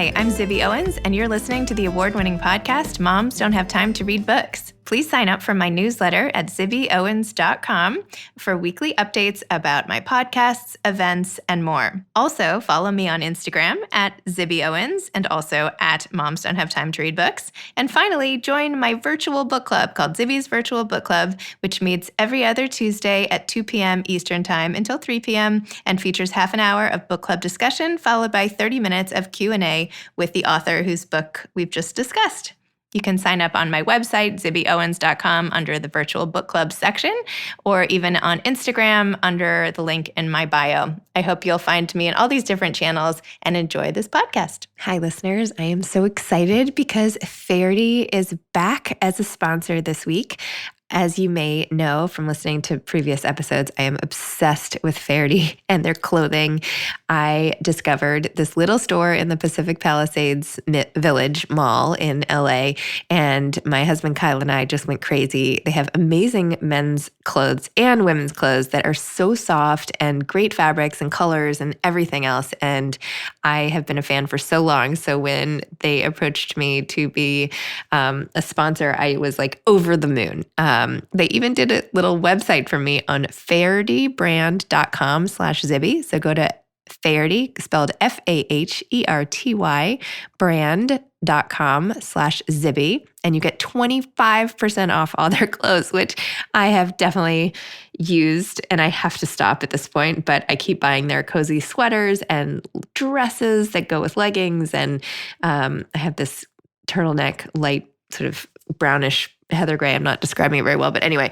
Hi, I'm Zibby Owens, and you're listening to the award-winning podcast, Moms Don't Have Time to Read Books. Please sign up for my newsletter at zibbyowens.com for weekly updates about my podcasts, events, and more. Also, follow me on Instagram at Zibby Owens and also at Moms Don't Have Time to Read Books. And finally, join my virtual book club called Zibby's Virtual Book Club, which meets every other Tuesday at 2 p.m. Eastern Time until 3 p.m. and features half an hour of book club discussion followed by 30 minutes of Q&A with the author whose book we've just discussed. You can sign up on my website, zibbyowens.com, under the Virtual Book Club section, or even on Instagram under the link in my bio. I hope you'll find me in all these different channels and enjoy this podcast. Hi, listeners. I am so excited because Faherty is back as a sponsor this week. As you may know from listening to previous episodes, I am obsessed with Faherty and their clothing. I discovered this little store in the Pacific Palisades Village Mall in LA, and my husband Kyle and I just went crazy. They have amazing men's clothes and women's clothes that are so soft and great fabrics and colors and everything else. And I have been a fan for so long. So when they approached me to be a sponsor, I was like over the moon. They even did a little website for me on fahertybrand.com/Zibby. So go to Faherty, spelled Faherty, brand.com/Zibby, and you get 25% off all their clothes, which I have definitely used, and I have to stop at this point, but I keep buying their cozy sweaters and dresses that go with leggings, and I have this turtleneck, light sort of brownish heather gray. I'm not describing it very well, but anyway,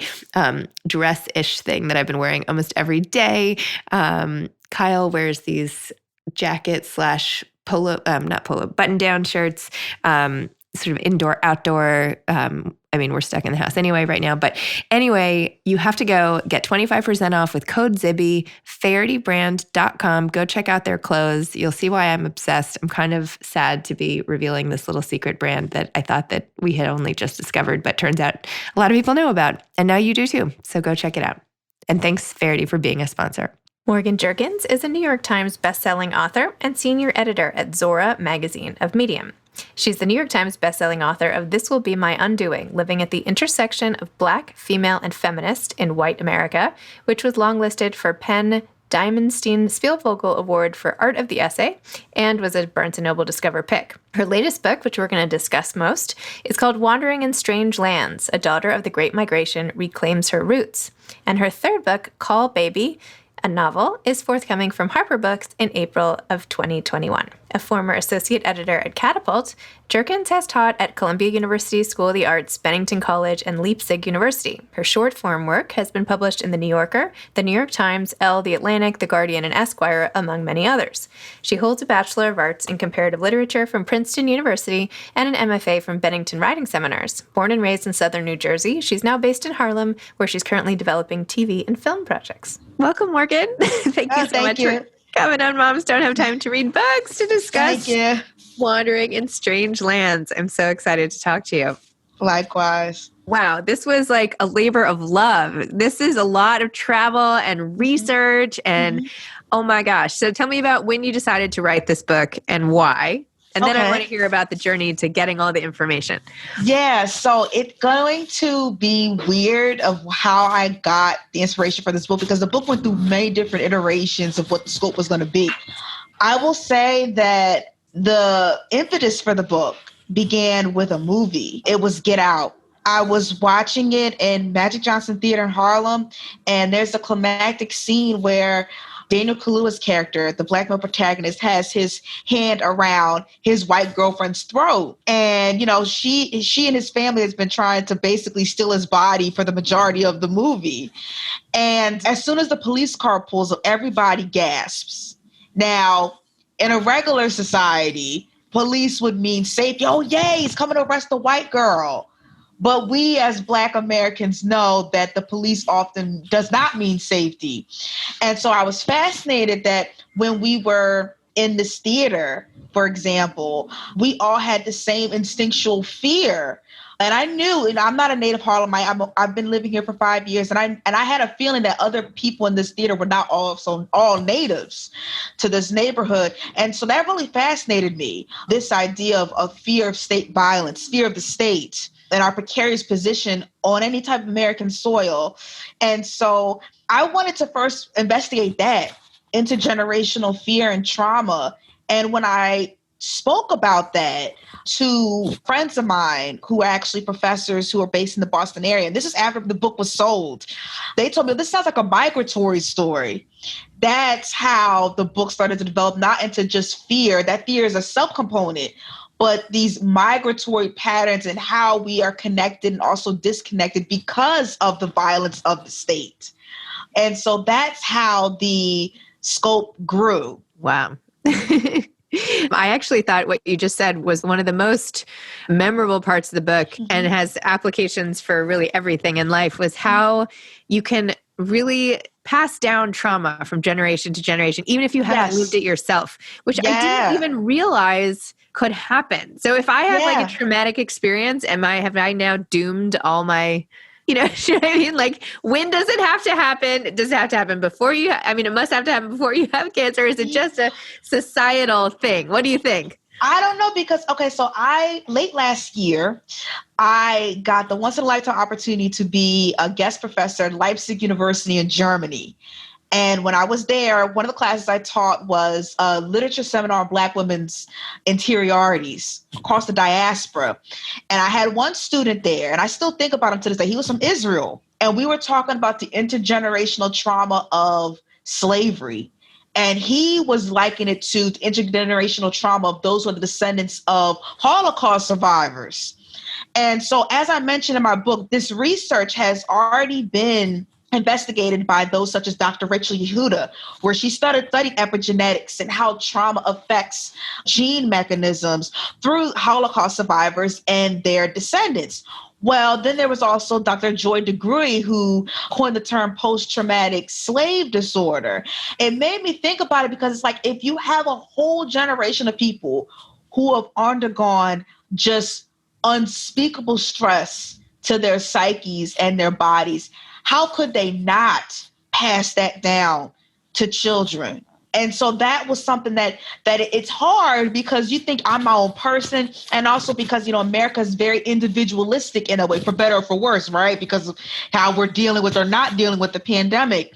dress-ish thing that I've been wearing almost every day. Kyle wears these jacket / polo, not polo, button-down shirts, sort of indoor, outdoor. We're stuck in the house anyway right now. But anyway, you have to go get 25% off with code Zibby, fahertybrand.com. Go check out their clothes. You'll see why I'm obsessed. I'm kind of sad to be revealing this little secret brand that I thought that we had only just discovered, but turns out a lot of people know about. And now you do too. So go check it out. And thanks, Faherty, for being a sponsor. Morgan Jerkins is a New York Times bestselling author and senior editor at Zora magazine of Medium. She's the New York Times bestselling author of This Will Be My Undoing, Living at the Intersection of Black, Female, and Feminist in White America, which was longlisted for PEN Diamonstein Spielvogel Award for Art of the Essay and was a Barnes & Noble Discover pick. Her latest book, which we're going to discuss most, is called Wandering in Strange Lands, A Daughter of the Great Migration Reclaims Her Roots. And her third book, Call Baby, a novel, is forthcoming from Harper Books in April of 2021. A former associate editor at Catapult, Jerkins has taught at Columbia University School of the Arts, Bennington College, and Leipzig University. Her short-form work has been published in The New Yorker, The New York Times, Elle, The Atlantic, The Guardian, and Esquire, among many others. She holds a Bachelor of Arts in Comparative Literature from Princeton University and an MFA from Bennington Writing Seminars. Born and raised in southern New Jersey, she's now based in Harlem, where she's currently developing TV and film projects. Welcome, Morgan. Thank you so much for coming on Moms Don't Have Time to Read Books to discuss Wandering in Strange Lands. I'm so excited to talk to you. Likewise. Wow, this was like a labor of love. This is a lot of travel and research and oh my gosh. So tell me about when you decided to write this book and why. And then I want to hear about the journey to getting all the information. Yeah, so it's going to be weird of how I got the inspiration for this book because the book went through many different iterations of what the scope was going to be. I will say that the impetus for the book began with a movie. It was Get Out. I was watching it in Magic Johnson Theater in Harlem, and there's a climactic scene where Daniel Kaluuya's character, the black male protagonist, has his hand around his white girlfriend's throat. And, she and his family has been trying to basically steal his body for the majority of the movie. And as soon as the police car pulls up, everybody gasps. Now, in a regular society, police would mean safety. Oh, yay, he's coming to arrest the white girl. But we as Black Americans know that the police often does not mean safety. And so I was fascinated that when we were in this theater, for example, we all had the same instinctual fear And I knew, and I'm not a native Harlemite. I've been living here for 5 years, and I had a feeling that other people in this theater were not all natives to this neighborhood. And so that really fascinated me. This idea of fear of state violence, fear of the state, and our precarious position on any type of American soil. And so I wanted to first investigate that, intergenerational fear and trauma. And when I spoke about that to friends of mine who are actually professors who are based in the Boston area, and this is after the book was sold, they told me, this sounds like a migratory story. That's how the book started to develop, not into just fear. That fear is a subcomponent, but these migratory patterns and how we are connected and also disconnected because of the violence of the state. And so that's how the scope grew. Wow. I actually thought what you just said was one of the most memorable parts of the book, and has applications for really everything in life, was how you can really pass down trauma from generation to generation, even if you haven't lived it yourself, which I didn't even realize could happen. So if I have like a traumatic experience, have I now doomed all my, you know what I mean? Like, when does it have to happen? Does it have to happen before you? It must have to happen before you have cancer. Is it just a societal thing? What do you think? I don't know, because, so late last year, I got the once in a lifetime opportunity to be a guest professor at Leipzig University in Germany. And when I was there, one of the classes I taught was a literature seminar on Black women's interiorities across the diaspora. And I had one student there, and I still think about him to this day. He was from Israel. And we were talking about the intergenerational trauma of slavery. And he was likening it to the intergenerational trauma of those who are the descendants of Holocaust survivors. And so, as I mentioned in my book, this research has already been investigated by those such as Dr. Rachel Yehuda, where she studied epigenetics and how trauma affects gene mechanisms through Holocaust survivors and their descendants. Well, then there was also Dr. Joy DeGruy, who coined the term post-traumatic slave disorder. It made me think about it, because it's like, if you have a whole generation of people who have undergone just unspeakable stress to their psyches and their bodies, how could they not pass that down to children? And so that was something that it's hard, because you think I'm my own person. And also because, America is very individualistic in a way, for better or for worse, right? Because of how we're dealing with or not dealing with the pandemic.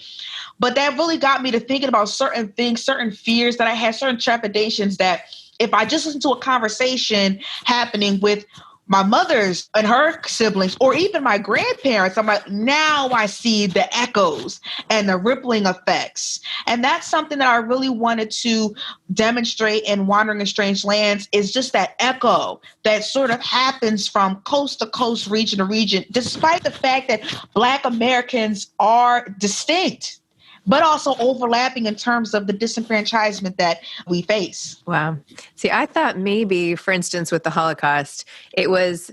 But that really got me to thinking about certain things, certain fears that I had, certain trepidations that if I just listened to a conversation happening with my mother's and her siblings, or even my grandparents, I'm like, now I see the echoes and the rippling effects. And that's something that I really wanted to demonstrate in Wandering in Strange Lands, is just that echo that sort of happens from coast to coast, region to region, despite the fact that Black Americans are distinct, but also overlapping in terms of the disenfranchisement that we face. Wow. See, I thought maybe, for instance, with the Holocaust, it was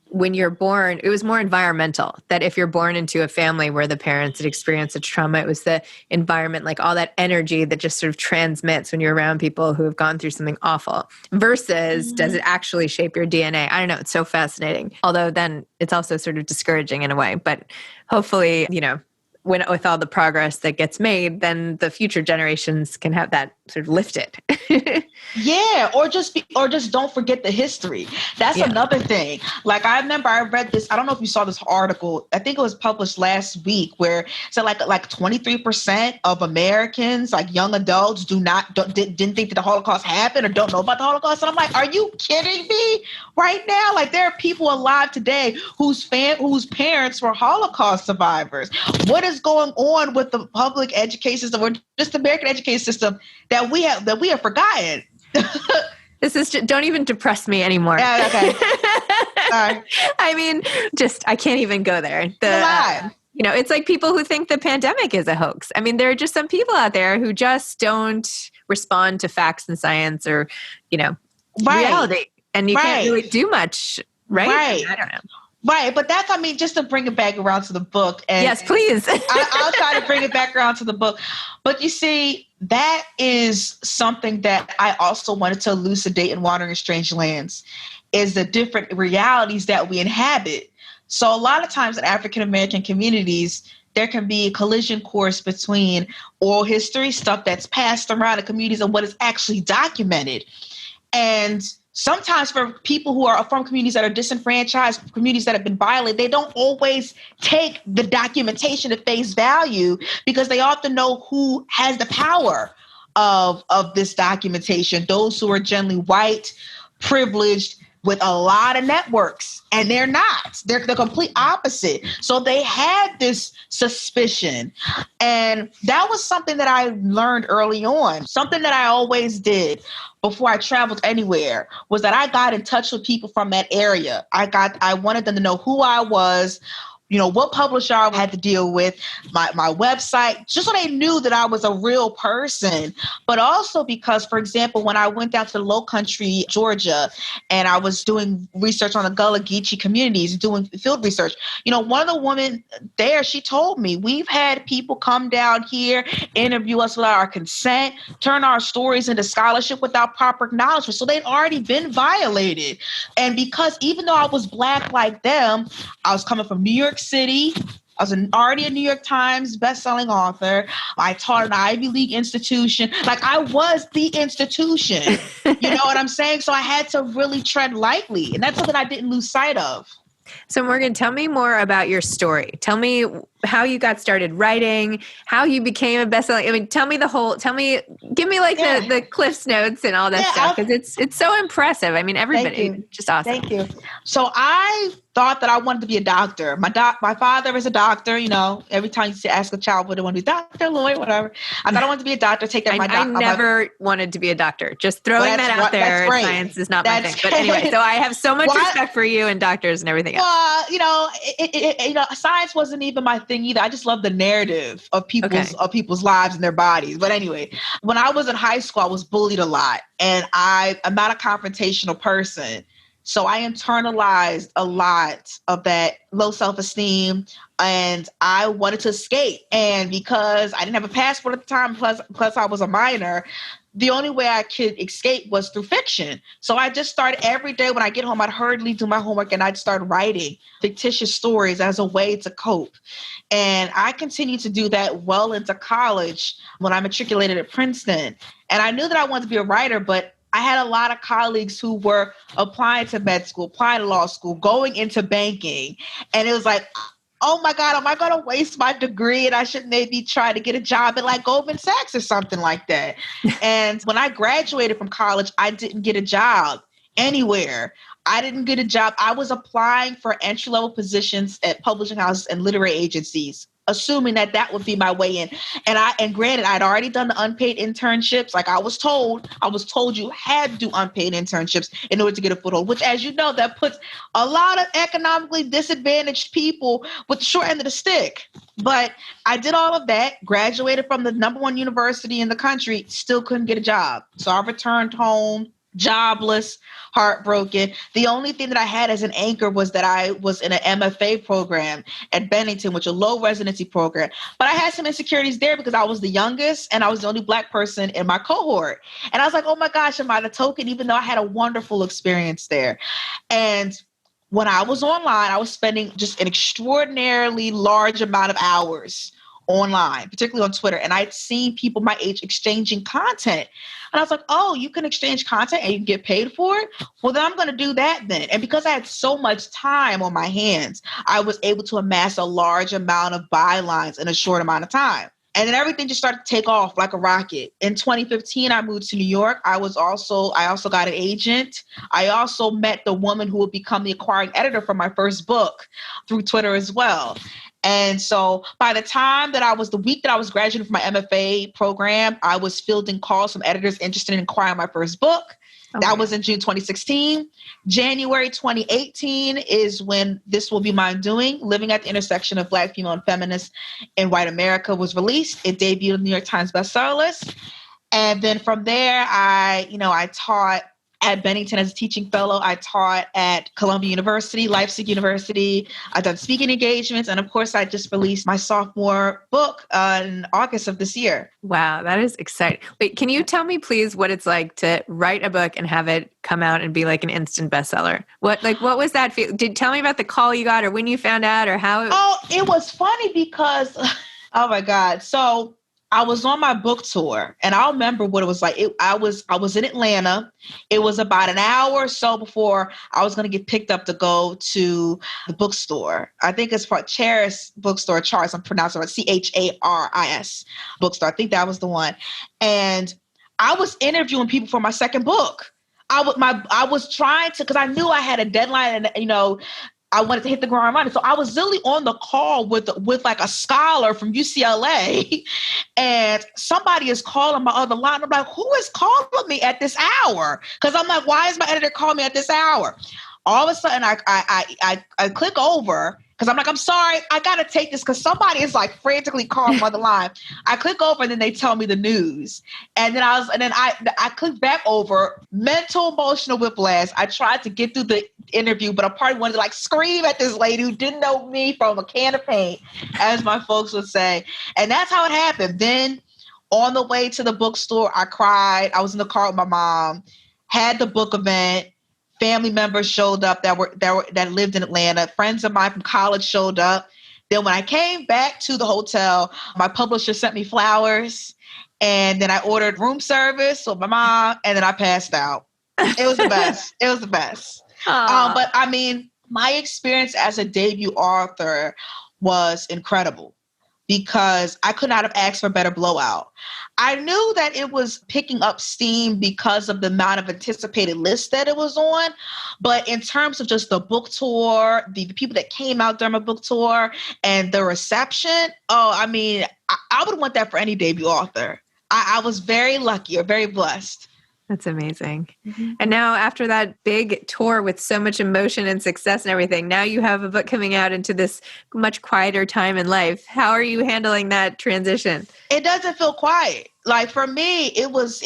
when you're born, it was more environmental, that if you're born into a family where the parents had experienced a trauma, it was the environment, like all that energy that just sort of transmits when you're around people who have gone through something awful, versus does it actually shape your DNA? I don't know. It's so fascinating. Although then it's also sort of discouraging in a way, but hopefully, with all the progress that gets made, then the future generations can have that sort of lifted. Yeah, or just don't forget the history. That's another thing. Like, I remember I read this. I don't know if you saw this article. I think it was published last week, where so like 23% of Americans, like young adults, didn't think that the Holocaust happened or don't know about the Holocaust. And I'm like, are you kidding me right now? Like, there are people alive today whose parents were Holocaust survivors. What is going on with the public education system, or just the American education system, that we have forgotten? This is just, don't even depress me anymore. Yeah, okay. Sorry. I mean, I can't even go there. It's like people who think the pandemic is a hoax. I mean, there are just some people out there who just don't respond to facts and science, or, reality. And you can't really do much, right? I don't know. Right. But just to bring it back around to the book. And yes, please. I'll try to bring it back around to the book. But you see, that is something that I also wanted to elucidate in Wandering in Strange Lands. is the different realities that we inhabit. So a lot of times in African American communities, there can be a collision course between oral history, stuff that's passed around the communities, and what is actually documented. And sometimes for people who are from communities that are disenfranchised, communities that have been violated, they don't always take the documentation at face value because they often know who has the power of this documentation. Those who are generally white, privileged, with a lot of networks, and they're not. They're the complete opposite. So they had this suspicion. And that was something that I learned early on. Something that I always did before I traveled anywhere was that I got in touch with people from that area. I wanted them to know who I was, what publisher I had to deal with, my website, just so they knew that I was a real person. But also because, for example, when I went down to the Low Country, Georgia, and I was doing research on the Gullah Geechee communities, doing field research, one of the women there, she told me, we've had people come down here, interview us without our consent, turn our stories into scholarship without proper acknowledgement. So they'd already been violated. And because even though I was Black like them, I was coming from New York City. I was already a New York Times bestselling author. I taught an Ivy League institution. Like, I was the institution. You know what I'm saying? So I had to really tread lightly. And that's something I didn't lose sight of. So Morgan, tell me more about your story. Tell me how you got started writing, how you became a bestseller. I mean, give me like the Cliff's Notes and all that stuff, because it's so impressive. I mean, everybody, just awesome. Thank you. So I thought that I wanted to be a doctor. My father is a doctor. Every time you ask a child, what they want to be, doctor, lawyer, whatever. I thought I wanted to be a doctor. I never wanted to be a doctor. Just throwing that out there. Science is not my thing. But anyway, so I have so much respect for you and doctors and everything else. Science wasn't even my thing either. I just love the narrative of people's lives and their bodies. But anyway, when I was in high school, I was bullied a lot, and I'm not a confrontational person. So I internalized a lot of that low self-esteem, and I wanted to escape. And because I didn't have a passport at the time, plus I was a minor, the only way I could escape was through fiction. So I just started every day when I get home, I'd hurriedly do my homework and I'd start writing fictitious stories as a way to cope. And I continued to do that well into college when I matriculated at Princeton. And I knew that I wanted to be a writer, but I had a lot of colleagues who were applying to med school, applying to law school, going into banking. And it was like, oh my God, am I going to waste my degree and I should maybe try to get a job at like Goldman Sachs or something like that? And when I graduated from college, I didn't get a job anywhere. I didn't get a job. I was applying for entry-level positions at publishing houses and literary agencies, assuming that would be my way in. And granted, I'd already done the unpaid internships. Like I was told you had to do unpaid internships in order to get a foothold, which, as you know, that puts a lot of economically disadvantaged people with the short end of the stick. But I did all of that, graduated from the #1 university in the country, still couldn't get a job. So I returned home, jobless, heartbroken. The only thing that I had as an anchor was that I was in an MFA program at Bennington, which is a low residency program. But I had some insecurities there because I was the youngest and I was the only Black person in my cohort. And I was like, oh my gosh, am I the token? Even though I had a wonderful experience there. And when I was online, I was spending just an extraordinarily large amount of hours online, particularly on Twitter. And I'd seen people my age exchanging content. And I was like, oh, you can exchange content and you can get paid for it? Well, then I'm going to do that then. And because I had so much time on my hands, I was able to amass a large amount of bylines in a short amount of time. And then everything just started to take off like a rocket. In 2015, I moved to New York. I also got an agent. I also met the woman who would become the acquiring editor for my first book through Twitter as well. And so by the time the week that I was graduating from my MFA program, I was fielding calls from editors interested in acquiring my first book. Okay. That was in June 2016. January 2018 is when This Will Be My Undoing, Living at the Intersection of Black, Female, and Feminist in White America was released. It debuted on the New York Times bestseller list. And then from there, I taught at Bennington as a teaching fellow. I taught at Columbia University, Leipzig University. I've done speaking engagements. And of course, I just released my sophomore book in August of this year. Wow, that is exciting. Wait, can you tell me please what it's like to write a book and have it come out and be like an instant bestseller? What was that feel? Tell me about the call you got or when you found out or how it was funny because, oh my God. So I was on my book tour and I remember what it was like. I was in Atlanta. It was about an hour or so before I was going to get picked up to go to the bookstore. I think it's for Charis bookstore, Charis. I'm pronouncing it Charis bookstore. I think that was the one. And I was interviewing people for my second book. I was trying to, because I knew I had a deadline and, I wanted to hit the ground running. So I was literally on the call with like a scholar from UCLA and somebody is calling my other line. I'm like, who is calling me at this hour? Because I'm like, why is my editor calling me at this hour? All of a sudden I click over because I'm like, I'm sorry, I got to take this because somebody is like frantically calling on the line. I click over and then they tell me the news. And then I clicked back over, mental emotional whiplash. I tried to get through the interview, but I probably wanted to like scream at this lady who didn't know me from a can of paint, as my folks would say. And that's how it happened. Then on the way to the bookstore, I cried. I was in the car with my mom, had the book event. Family members showed up that lived in Atlanta. Friends of mine from college showed up. Then when I came back to the hotel, my publisher sent me flowers. And then I ordered room service with my mom. And then I passed out. It was the best. It was the best. But I mean, my experience as a debut author was incredible because I could not have asked for a better blowout. I knew that it was picking up steam because of the amount of anticipated lists that it was on. But in terms of just the book tour, the people that came out during my book tour and the reception, I mean, I would want that for any debut author. I was very lucky or very blessed. That's amazing. Mm-hmm. And now after that big tour with so much emotion and success and everything, now you have a book coming out into this much quieter time in life. How are you handling that transition? It doesn't feel quiet. Like for me, it was,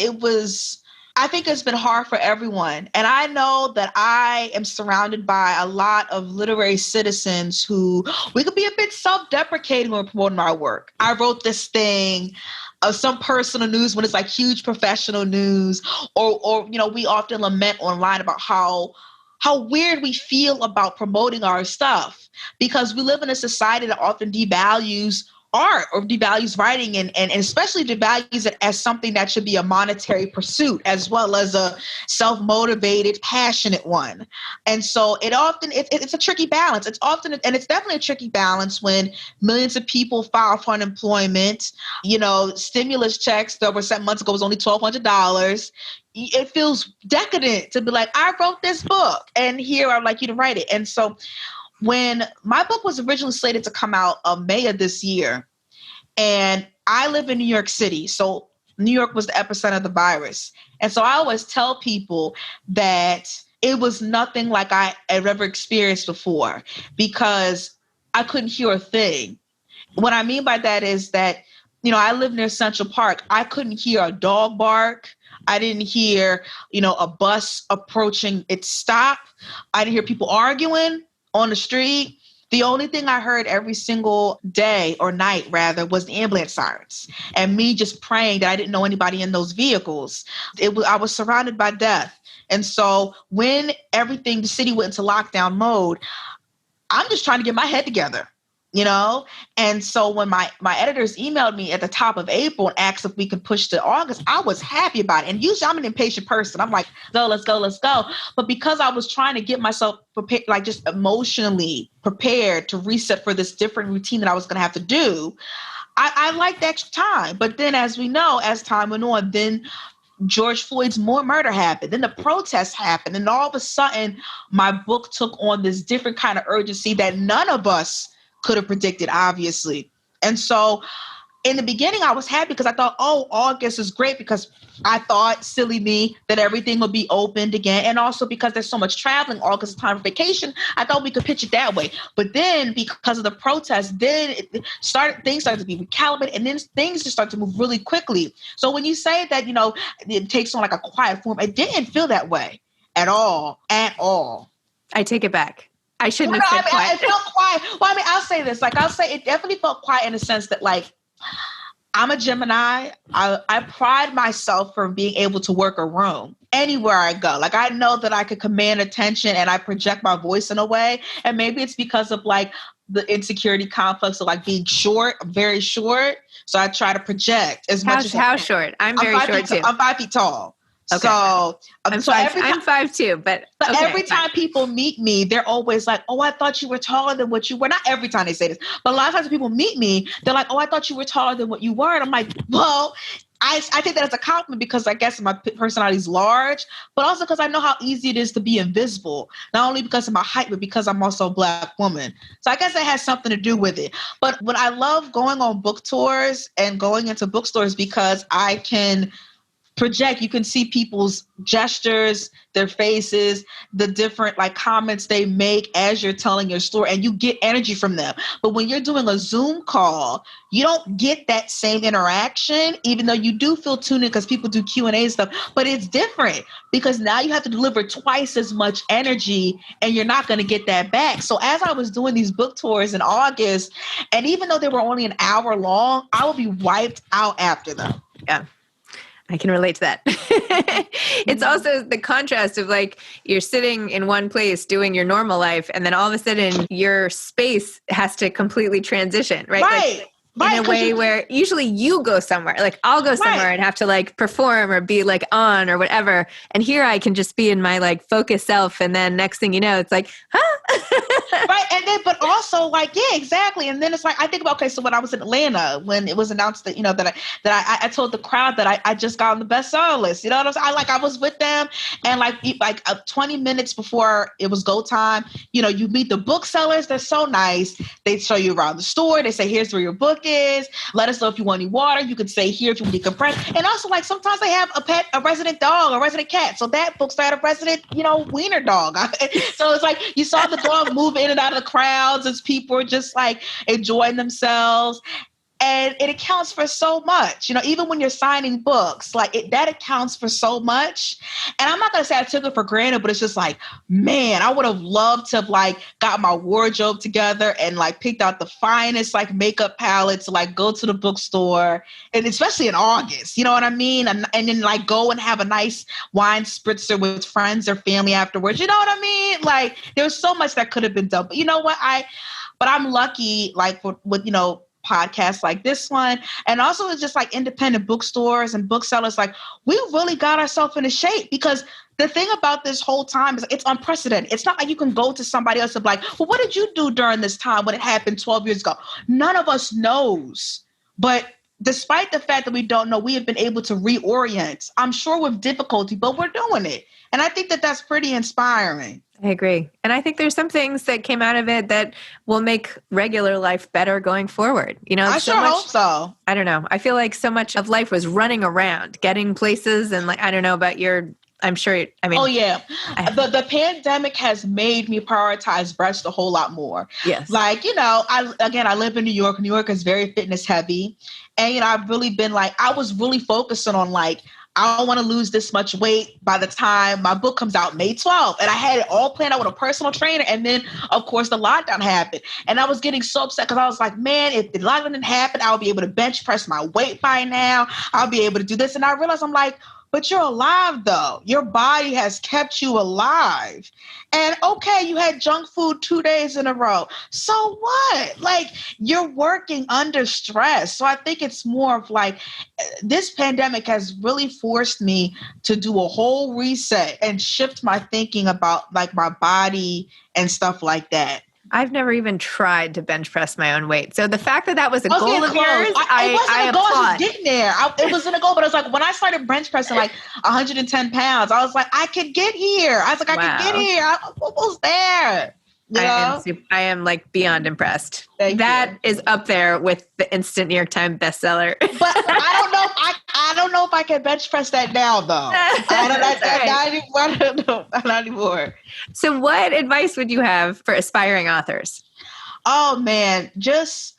I think it's been hard for everyone. And I know that I am surrounded by a lot of literary citizens who we could be a bit self-deprecating when promoting our work. I wrote this thing of some personal news when it's like huge professional news, or we often lament online about how weird we feel about promoting our stuff because we live in a society that often devalues art or devalues writing and especially devalues it as something that should be a monetary pursuit as well as a self-motivated, passionate one. And so it's a tricky balance. It's definitely a tricky balance when millions of people file for unemployment, stimulus checks that were sent months ago was only $1,200. It feels decadent to be like, I wrote this book and here I'd like you to write it. And so when my book was originally slated to come out May of this year, and I live in New York City, so New York was the epicenter of the virus. And so I always tell people that it was nothing like I had ever experienced before because I couldn't hear a thing. What I mean by that is that, I live near Central Park. I couldn't hear a dog bark. I didn't hear, a bus approaching its stop. I didn't hear people arguing on the street. The only thing I heard every single day or night rather was the ambulance sirens and me just praying that I didn't know anybody in those vehicles. I was surrounded by death. And so when the city went into lockdown mode, I'm just trying to get my head together. And so when my editors emailed me at the top of April and asked if we could push to August, I was happy about it. And usually I'm an impatient person. I'm like, let's go. But because I was trying to get myself prepared, like just emotionally prepared to reset for this different routine that I was going to have to do, I liked the extra time. But then as we know, as time went on, then George Floyd's murder happened. Then the protests happened. And all of a sudden, my book took on this different kind of urgency that none of us could have predicted, obviously. And so in the beginning, I was happy because I thought, August is great because I thought, silly me, that everything would be opened again. And also because there's so much traveling, August is time for vacation, I thought we could pitch it that way. But then because of the protests, then things started to be recalibrated and then things just started to move really quickly. So when you say that, it takes on like a quiet form, it didn't feel that way. at all, at all. I take it back. I shouldn't No, have said quiet. it felt quiet. Well, I mean, I'll say this. Like, I'll say it definitely felt quiet in the sense that, like, I'm a Gemini. I pride myself for being able to work a room anywhere I go. Like, I know that I could command attention and I project my voice in a way. And maybe it's because of like the insecurity complex of like being short, very short. So I try to project as much as I can. How short? I'm very short too. I'm 5 feet tall. Okay. So I'm 5'2", but every time people meet me, they're always like, "Oh, I thought you were taller than what you were." Not every time they say this, but a lot of times when people meet me, they're like, "Oh, I thought you were taller than what you were." And I'm like, "Well, I take that as a compliment because I guess my personality is large, but also because I know how easy it is to be invisible. Not only because of my height, but because I'm also a Black woman. So I guess it has something to do with it. But what I love going on book tours and going into bookstores because I can project. You can see people's gestures, their faces, the different like comments they make as you're telling your story, and you get energy from them. But when you're doing a Zoom call, you don't get that same interaction, even though you do feel tuned in because people do Q&A and stuff, but it's different because now you have to deliver twice as much energy and you're not going to get that back. So as I was doing these book tours in August, and even though they were only an hour long, I would be wiped out after them. Yeah. I can relate to that. It's also the contrast of like you're sitting in one place doing your normal life, and then all of a sudden your space has to completely transition, right? Right. Like, in a way where usually you go somewhere, like I'll go somewhere and have to like perform or be like on or whatever. And here I can just be in my like focused self. And then next thing you know, it's like, Right. And then, but also like, yeah, exactly. And then it's like, I think about, okay, so when I was in Atlanta, when it was announced that, you know, that I told the crowd that I just got on the bestseller list, you know what I'm saying? I was with them and like 20 minutes before it was go time, you know, you meet the booksellers. They're so nice. They show you around the store. They say, here's where your book is. Let us know if you want any water. You can say here if you want to decompress. And also like sometimes they have a resident dog, a resident cat. So that bookstore had a resident, you know, wiener dog. So it's like you saw the dog move in and out of the crowds as people are just like enjoying themselves. And it accounts for so much, you know, even when you're signing books, like that accounts for so much. And I'm not going to say I took it for granted, but it's just like, man, I would have loved to have like got my wardrobe together and like picked out the finest like makeup palettes to like go to the bookstore, and especially in August, you know what I mean? And then like go and have a nice wine spritzer with friends or family afterwards. You know what I mean? Like there's so much that could have been done, but you know what? But I'm lucky, like with you know, podcasts like this one, and also it's just like independent bookstores and booksellers, like we really got ourselves into shape because the thing about this whole time is it's unprecedented. It's not like you can go to somebody else and be like, well, what did you do during this time when it happened 12 years ago? None of us knows. But despite the fact that we don't know, we have been able to reorient, I'm sure with difficulty, but we're doing it. And I think that that's pretty inspiring. I agree. And I think there's some things that came out of it that will make regular life better going forward. You know, I sure hope so. I don't know. I feel like so much of life was running around, getting places. And like, I don't know about I'm sure, I mean. Oh, yeah. The pandemic has made me prioritize rest a whole lot more. Yes. Like, you know, I live in New York. New York is very fitness heavy. And, you know, I've really been like, I was really focusing on like, I don't want to lose this much weight by the time my book comes out May 12th. And I had it all planned out with a personal trainer. And then, of course, the lockdown happened. And I was getting so upset because I was like, man, if the lockdown didn't happen, I'll be able to bench press my weight by now. I'll be able to do this. And I realized I'm like, but you're alive, though. Your body has kept you alive. And okay, you had junk food 2 days in a row. So what? Like, you're working under stress. So I think it's more of like, this pandemic has really forced me to do a whole reset and shift my thinking about like my body and stuff like that. I've never even tried to bench press my own weight. So the fact that was a goal of yours, I applaud. I was getting there. It wasn't a goal, but I was like, when I started bench pressing like 110 pounds, I was like, I could get here. I was like, I could get here. I'm almost there. You know? I am like beyond impressed. Thank that you. is up there with the instant New York Times bestseller. But I don't know if I can bench press that now, though. Not anymore. So what advice would you have for aspiring authors? Oh, man, this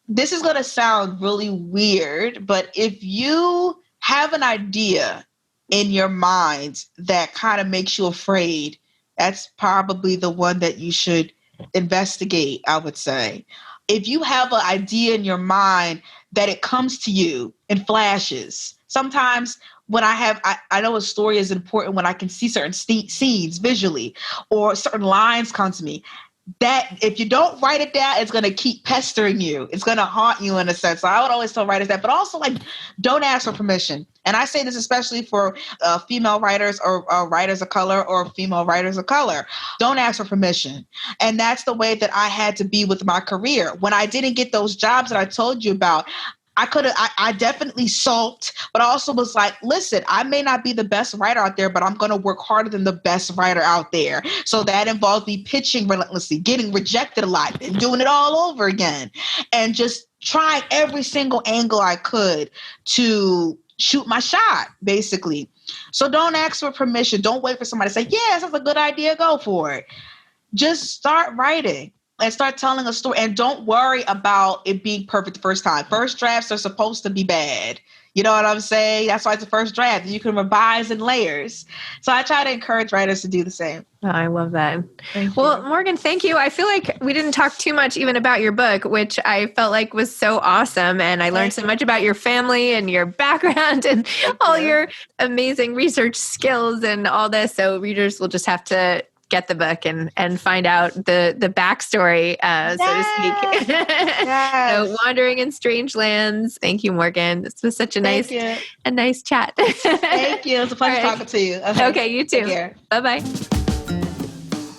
is going to sound really weird, but if you have an idea in your mind that kind of makes you afraid, that's probably the one that you should investigate, I would say. If you have an idea in your mind that it comes to you in flashes, sometimes when I know a story is important when I can see certain scenes visually or certain lines come to me. That if you don't write it down, it's going to keep pestering you. It's going to haunt you in a sense. So I would always tell writers that, but also like, don't ask for permission. And I say this especially for female writers or writers of color or female writers of color. Don't ask for permission. And that's the way that I had to be with my career. When I didn't get those jobs that I told you about, I definitely sulked, but I also was like, listen, I may not be the best writer out there, but I'm going to work harder than the best writer out there. So that involved me pitching relentlessly, getting rejected a lot, and doing it all over again, and just trying every single angle I could to shoot my shot, basically. So don't ask for permission. Don't wait for somebody to say, yes, that's a good idea. Go for it. Just start writing. And start telling a story, and don't worry about it being perfect the first time. First drafts are supposed to be bad. You know what I'm saying? That's why it's the first draft. You can revise in layers. So I try to encourage writers to do the same. Oh, I love that. Well, Morgan, thank you. I feel like we didn't talk too much even about your book, which I felt like was so awesome. And I learned so much about your family and your background and all your amazing research skills and all this. So readers will just have to get the book and find out the backstory, so to speak. Yes. So Wandering in Strange Lands. Thank you, Morgan. This was such a nice chat. Thank you. It was a pleasure talking to you. Okay, you too. Bye-bye.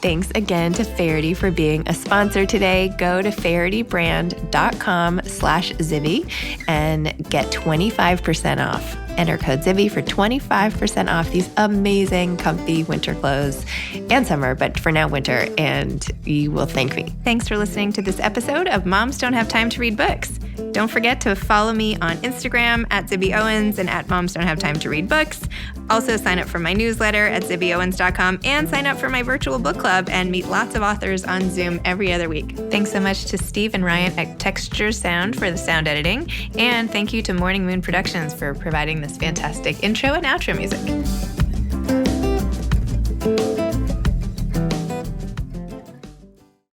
Thanks again to Faherty for being a sponsor today. Go to fahertybrand.com/Zibby and get 25% off. Enter code Zibby for 25% off these amazing, comfy winter clothes and summer, but for now, winter, and you will thank me. Thanks for listening to this episode of Moms Don't Have Time to Read Books. Don't forget to follow me on Instagram at Zibby Owens and at Moms Don't Have Time to Read Books. Also sign up for my newsletter at zibbyowens.com and sign up for my virtual book club and meet lots of authors on Zoom every other week. Thanks so much to Steve and Ryan at Texture Sound for the sound editing. And thank you to Morning Moon Productions for providing this fantastic intro and outro music.